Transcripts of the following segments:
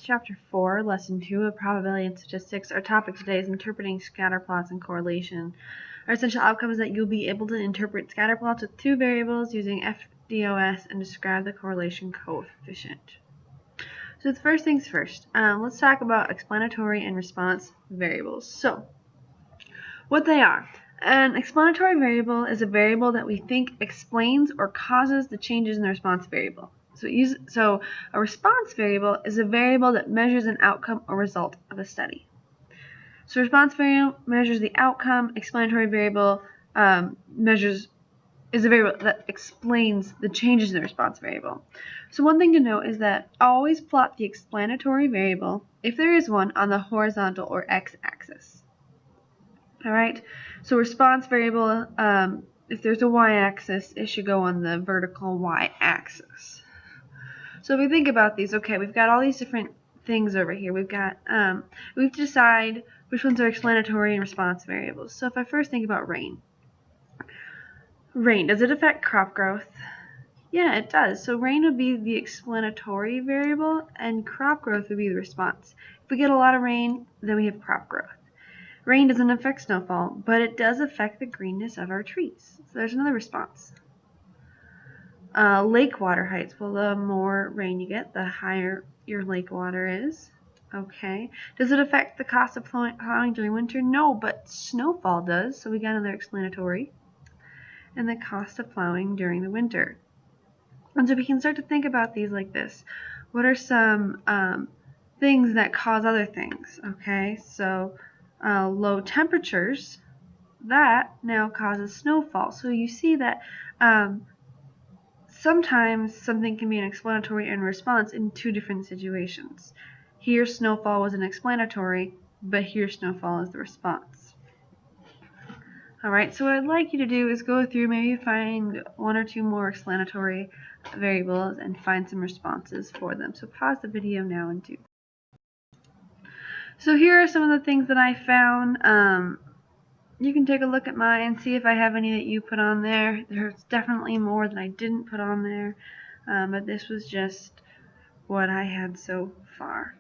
Chapter 4, Lesson 2 of Probability and Statistics. Our topic today is interpreting scatter plots and correlation. Our essential outcome is that you'll be able to interpret scatter plots with two variables using FDOS and describe the correlation coefficient. So the first things first, let's talk about explanatory and response variables. So, what they are. An explanatory variable is a variable that we think explains or causes the changes in the response variable. So a response variable is a variable that measures an outcome or result of a study. So response variable measures the outcome. Explanatory variable is a variable that explains the changes in the response variable. So one thing to note is that always plot the explanatory variable, if there is one, on the horizontal or x-axis. Alright, so response variable, if there's a y-axis, it should go on the vertical y-axis. So if we think about these, okay, we've got all these different things over here. We've got, we have to decide which ones are explanatory and response variables. So if I first think about rain. Rain, does it affect crop growth? Yeah, it does. So rain would be the explanatory variable and crop growth would be the response. If we get a lot of rain, then we have crop growth. Rain doesn't affect snowfall, but it does affect the greenness of our trees. So there's another response. Lake water heights. Well, the more rain you get, the higher your lake water is. Okay. Does it affect the cost of plowing during winter? No, but snowfall does. So we got another explanatory. And the cost of plowing during the winter. And so we can start to think about these like this. What are some things that cause other things? Okay, so low temperatures, that now causes snowfall. So you see that sometimes something can be an explanatory and response in two different situations. Here snowfall was an explanatory, but here snowfall is the response. Alright, so what I'd like you to do is go through, maybe find one or two more explanatory variables and find some responses for them. So pause the video now and do. So here are some of the things that I found. You can take a look at mine and see if I have any that you put on there. There's definitely more that I didn't put on there, but this was just what I had so far.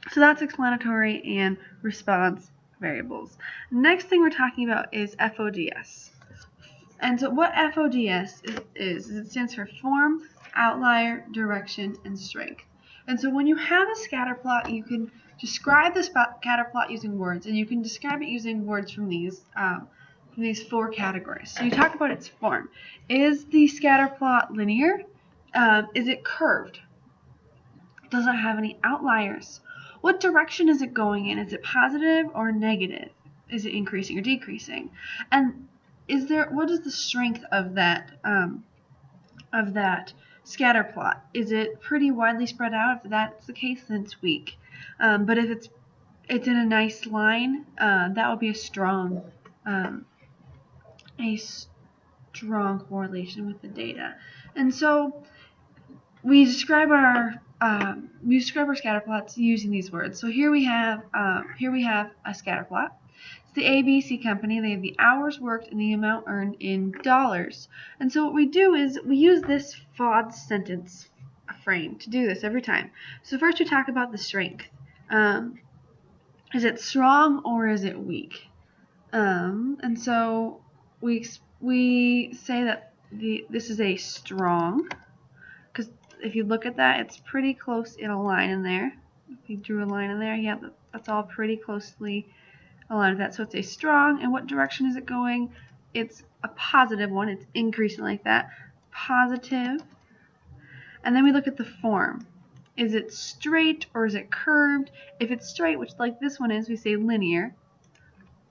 So that's explanatory and response variables. Next thing we're talking about is FODS. And so what FODS is it stands for form, outlier, direction, and strength. And so when you have a scatter plot, you can describe the scatter plot using words, and you can describe it using words from these four categories. So you talk about its form. Is the scatter plot linear? Is it curved? Does it have any outliers? What direction is it going in? Is it positive or negative? Is it increasing or decreasing? And what is the strength of that scatter plot? Is it pretty widely spread out? If that's the case, then it's weak. But if it's in a nice line, that would be a strong correlation with the data. And so we describe our scatter plots using these words. So here we have a scatter plot. It's the ABC company. They have the hours worked and the amount earned in dollars. And so what we do is we use this FODS sentence frame to do this every time. So first we talk about the strength. Is it strong or is it weak? And so we say that this is a strong, because if you look at that, it's pretty close in a line in there. If you drew a line in there, yeah, that's all pretty closely aligned with that. So it's a strong, and what direction is it going? It's a positive one. It's increasing like that. Positive. And then we look at the form. Is it straight or is it curved? If it's straight, which like this one is, we say linear.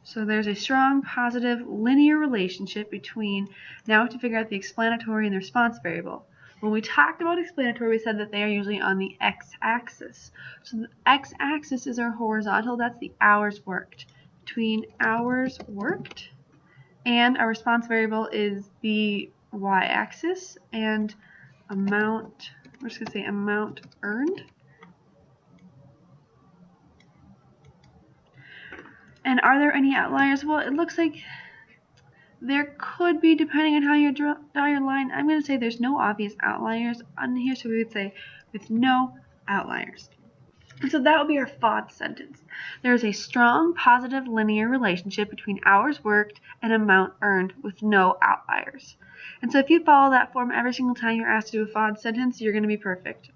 So there's a strong, positive, linear relationship between, now we have to figure out the explanatory and the response variable. When we talked about explanatory, we said that they are usually on the x-axis. So the x-axis is our horizontal, that's the hours worked. Between hours worked and our response variable is the y-axis, and amount, we're just going to say amount earned. And are there any outliers? Well, it looks like there could be, depending on how you draw your line. I'm going to say there's no obvious outliers on here, so we would say with no outliers. And so that would be our FOD sentence. There is a strong positive linear relationship between hours worked and amount earned with no outliers. And so if you follow that form every single time you're asked to do a FOD sentence, you're going to be perfect.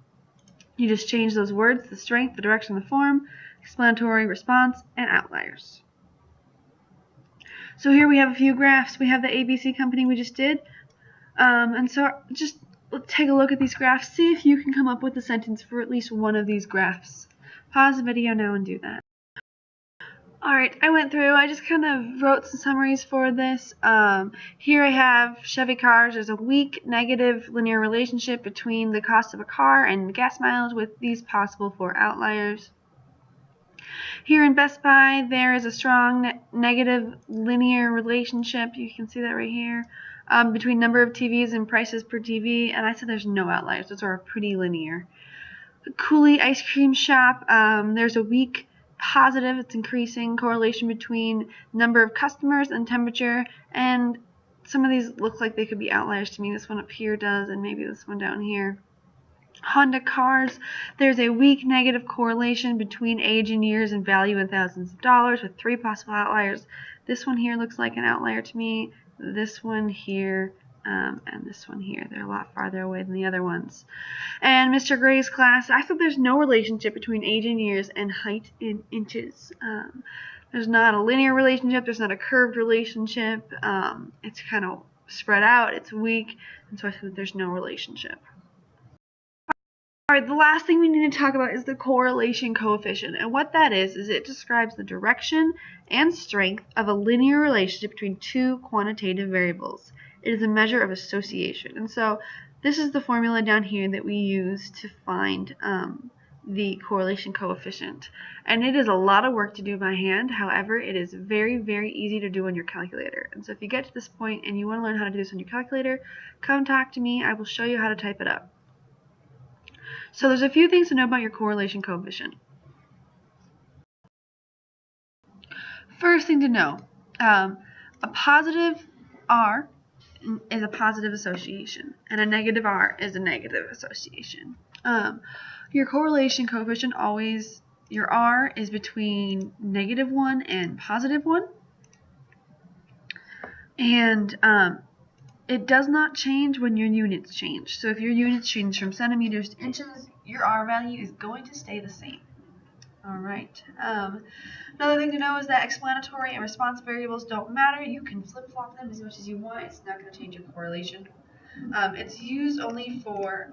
You just change those words, the strength, the direction, the form, explanatory, response, and outliers. So here we have a few graphs. We have the ABC company we just did. And so just take a look at these graphs. See if you can come up with a sentence for at least one of these graphs. Pause the video now and do that. Alright, I went through, I just kind of wrote some summaries for this. Here I have Chevy cars. There's a weak negative linear relationship between the cost of a car and gas mileage with these possible 4 outliers. Here in Best Buy, there is a strong negative linear relationship. You can see that right here. Between number of TVs and prices per TV, and I said there's no outliers. Those are pretty linear. Cooley Ice Cream Shop, there's a weak positive, it's increasing correlation between number of customers and temperature, and some of these look like they could be outliers to me. This one up here does, and maybe this one down here. Honda cars, there's a weak negative correlation between age and years and value in thousands of dollars with 3 possible outliers. This one here looks like an outlier to me. This one here, and this one here. They're a lot farther away than the other ones. And Mr. Gray's class, I thought there's no relationship between age in years and height in inches. There's not a linear relationship. There's not a curved relationship. It's kind of spread out. It's weak. And so I said there's no relationship. Alright, the last thing we need to talk about is the correlation coefficient. And what that is it describes the direction and strength of a linear relationship between 2 quantitative variables. It is a measure of association. And so this is the formula down here that we use to find the correlation coefficient. And it is a lot of work to do by hand. However, it is very, very easy to do on your calculator. And so if you get to this point and you want to learn how to do this on your calculator, come talk to me. I will show you how to type it up. So there's a few things to know about your correlation coefficient. First thing to know, a positive R is a positive association, and a negative R is a negative association. Your correlation coefficient always, your R is between -1 and +1. And it does not change when your units change. So if your units change from centimeters to inches, your R value is going to stay the same. Alright. Another thing to know is that explanatory and response variables don't matter. You can flip-flop them as much as you want. It's not going to change your correlation. It's used only for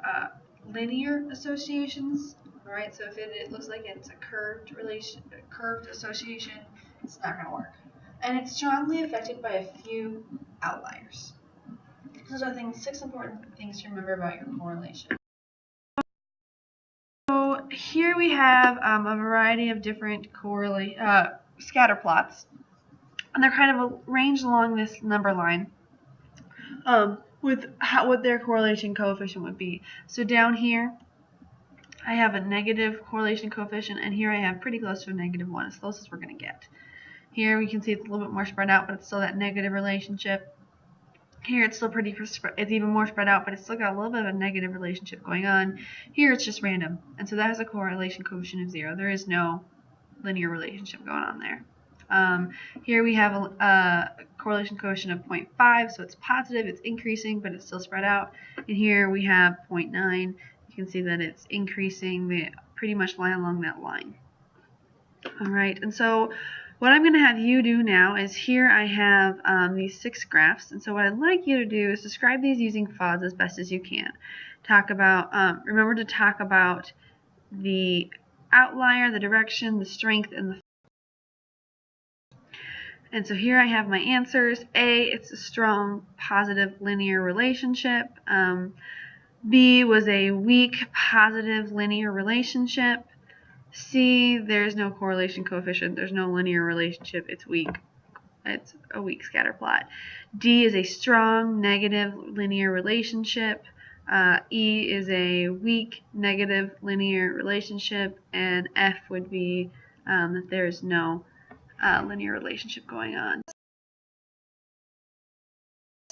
linear associations. Alright, so if it looks like it's a curved association, it's not going to work. And it's strongly affected by a few outliers. Those are 6 important things to remember about your correlation. So here we have a variety of different scatter plots, and they're kind of arranged along this number line with what their correlation coefficient would be. So down here I have a negative correlation coefficient, and here I have pretty close to a -1, as close as we're going to get. Here we can see it's a little bit more spread out, but it's still that negative relationship. Here it's still it's even more spread out, but it's still got a little bit of a negative relationship going on. Here it's just random, and so that has a correlation coefficient of 0. There is no linear relationship going on there. Here we have a correlation coefficient of 0.5, so it's positive, it's increasing, but it's still spread out. And here we have 0.9. You can see that it's increasing. They pretty much lie along that line. Alright, and so what I'm going to have you do now is here I have these 6 graphs, and so what I'd like you to do is describe these using FODs as best as you can. Talk about, remember to talk about the outlier, the direction, the strength, and the. And so here I have my answers. A, it's a strong positive linear relationship. B was a weak positive linear relationship. C, there's no correlation coefficient. There's no linear relationship. It's weak. It's a weak scatter plot. D is a strong negative linear relationship. E is a weak negative linear relationship. And F would be that there's no linear relationship going on.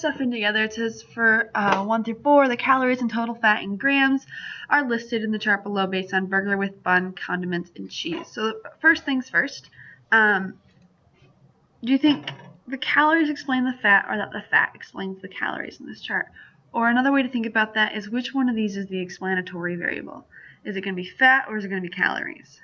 stuff in together. It says for 1 through 4, the calories and total fat in grams are listed in the chart below based on burger with bun, condiments, and cheese. So first things first, do you think the calories explain the fat, or that the fat explains the calories in this chart? Or another way to think about that is, which one of these is the explanatory variable? Is it going to be fat, or is it going to be calories?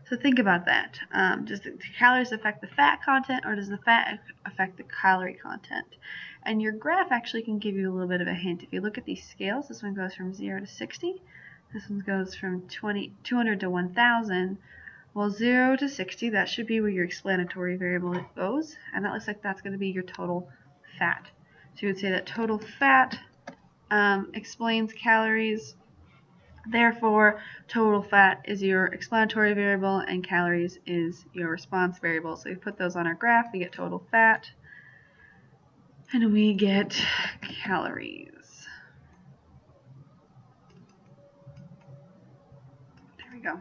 So think about that. Does the calories affect the fat content, or does the fat affect the calorie content? And your graph actually can give you a little bit of a hint. If you look at these scales, this one goes from 0 to 60. This one goes from 200 to 1,000. Well, 0 to 60, that should be where your explanatory variable goes. And that looks like that's going to be your total fat. So you would say that total fat explains calories. Therefore, total fat is your explanatory variable and calories is your response variable. So we put those on our graph. We get total fat and we get calories. There we go.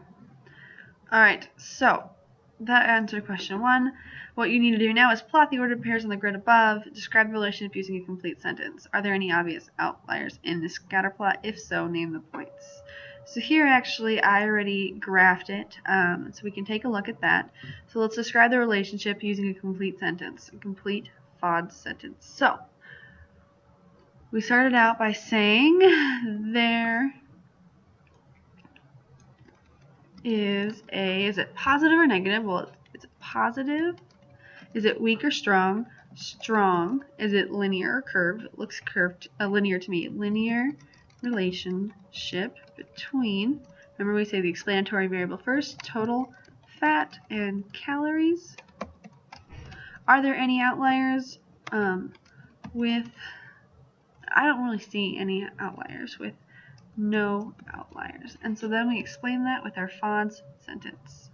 Alright, so that answered question 1. What you need to do now is plot the ordered pairs on the grid above. Describe the relationship using a complete sentence. Are there any obvious outliers in this scatter plot? If so, name the points. So here actually I already graphed it, so we can take a look at that. So let's describe the relationship using a complete sentence, a complete FOD sentence. So we started out by saying there is it positive or negative? Well, is it positive? Is it weak or strong? Strong. Is it linear or curved? It looks curved, linear to me. Linear relationship between, remember we say the explanatory variable first, total fat and calories. Are there any outliers? I don't really see any outliers, with no outliers. And so then we explain that with our FODS sentence.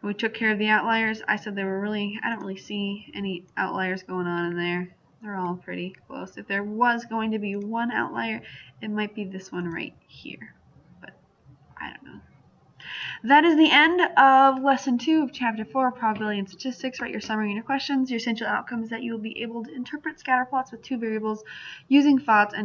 We took care of the outliers. I said I don't really see any outliers going on in there. They're all pretty close. If there was going to be one outlier, it might be this one right here. But I don't know. That is the end of Lesson 2 of Chapter 4, Probability and Statistics. Write your summary and your questions. Your essential outcome is that you will be able to interpret scatter plots with two variables using FODS and